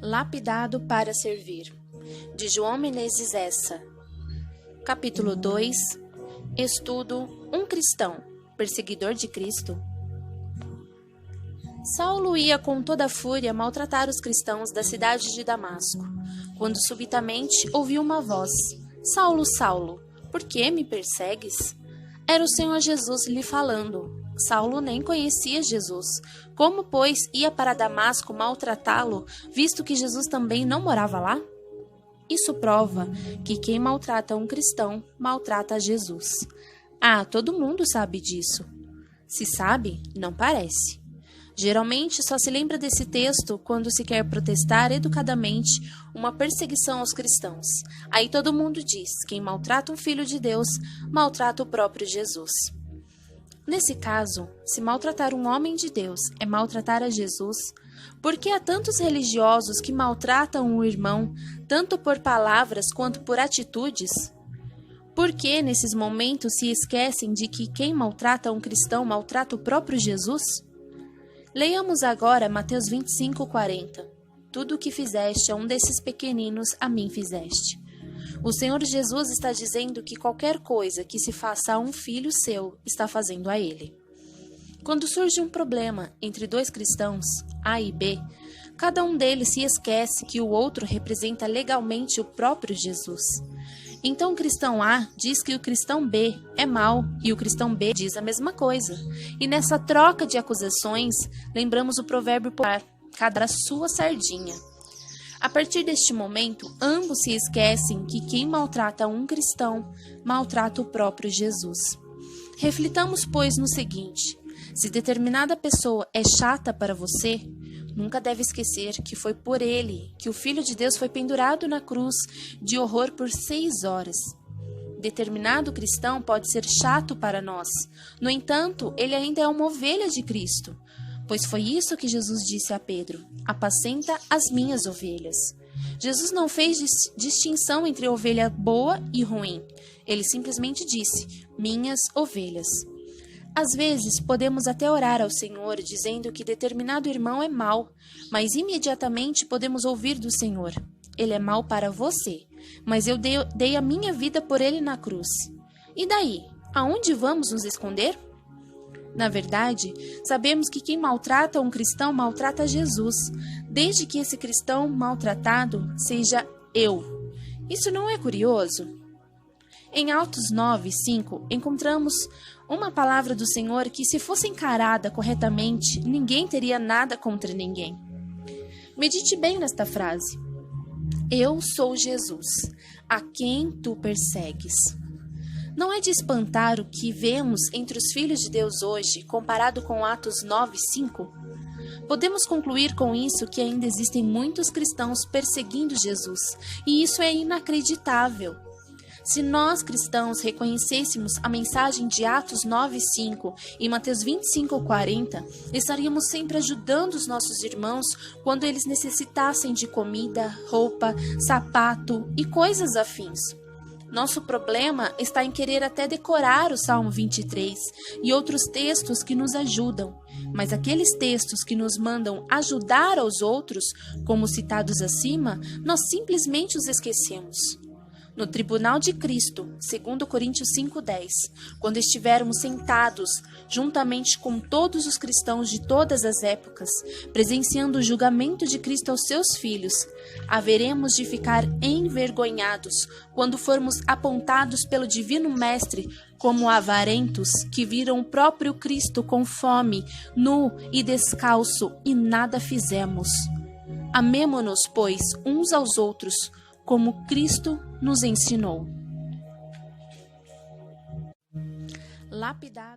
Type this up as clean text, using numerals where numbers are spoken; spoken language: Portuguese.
Lapidado para servir, de João Menezes Essa. Capítulo 2. Estudo: um cristão, perseguidor de Cristo. Saulo ia com toda a fúria maltratar os cristãos da cidade de Damasco, quando subitamente ouviu uma voz: Saulo, Saulo, por que me persegues? Era o Senhor Jesus lhe falando. Saulo nem conhecia Jesus. Como, pois, ia para Damasco maltratá-lo, visto que Jesus também não morava lá? Isso prova que quem maltrata um cristão, maltrata a Jesus. Todo mundo sabe disso. Se sabe, não parece. Geralmente só se lembra desse texto quando se quer protestar educadamente uma perseguição aos cristãos. Aí todo mundo diz: quem maltrata um filho de Deus, maltrata o próprio Jesus. Nesse caso, se maltratar um homem de Deus é maltratar a Jesus, por que há tantos religiosos que maltratam o irmão, tanto por palavras quanto por atitudes? Por que nesses momentos se esquecem de que quem maltrata um cristão maltrata o próprio Jesus? Leiamos agora Mateus 25:40. Tudo o que fizeste a um desses pequeninos, a mim fizeste. O Senhor Jesus está dizendo que qualquer coisa que se faça a um filho seu, está fazendo a ele. Quando surge um problema entre dois cristãos, A e B, cada um deles se esquece que o outro representa legalmente o próprio Jesus. Então o cristão A diz que o cristão B é mau e o cristão B diz a mesma coisa. E nessa troca de acusações, lembramos o provérbio popular: cada a sua sardinha. A partir deste momento, ambos se esquecem que quem maltrata um cristão, maltrata o próprio Jesus. Reflitamos, pois, no seguinte: se determinada pessoa é chata para você, nunca deve esquecer que foi por ele que o Filho de Deus foi pendurado na cruz de horror por 6 horas. Determinado cristão pode ser chato para nós, no entanto, ele ainda é uma ovelha de Cristo. Pois foi isso que Jesus disse a Pedro: apacenta as minhas ovelhas. Jesus não fez distinção entre ovelha boa e ruim. Ele simplesmente disse: minhas ovelhas. Às vezes, podemos até orar ao Senhor dizendo que determinado irmão é mau, mas imediatamente podemos ouvir do Senhor: ele é mau para você, mas eu dei a minha vida por ele na cruz. E daí? Aonde vamos nos esconder? Na verdade, sabemos que quem maltrata um cristão maltrata Jesus, desde que esse cristão maltratado seja eu. Isso não é curioso? Em Atos 9:5, encontramos uma palavra do Senhor que, se fosse encarada corretamente, ninguém teria nada contra ninguém. Medite bem nesta frase: eu sou Jesus, a quem tu persegues. Não é de espantar o que vemos entre os filhos de Deus hoje, comparado com Atos 9:5? Podemos concluir com isso que ainda existem muitos cristãos perseguindo Jesus, e isso é inacreditável. Se nós, cristãos, reconhecêssemos a mensagem de Atos 9:5 e Mateus 25:40, estaríamos sempre ajudando os nossos irmãos quando eles necessitassem de comida, roupa, sapato e coisas afins. Nosso problema está em querer até decorar o Salmo 23 e outros textos que nos ajudam, mas aqueles textos que nos mandam ajudar aos outros, como citados acima, nós simplesmente os esquecemos. No tribunal de Cristo, 2 Coríntios 5:10, quando estivermos sentados, juntamente com todos os cristãos de todas as épocas, presenciando o julgamento de Cristo aos seus filhos, haveremos de ficar envergonhados quando formos apontados pelo Divino Mestre como avarentos que viram o próprio Cristo com fome, nu e descalço, e nada fizemos. Amemo-nos, pois, uns aos outros, como Cristo nos ensinou. Lapidado.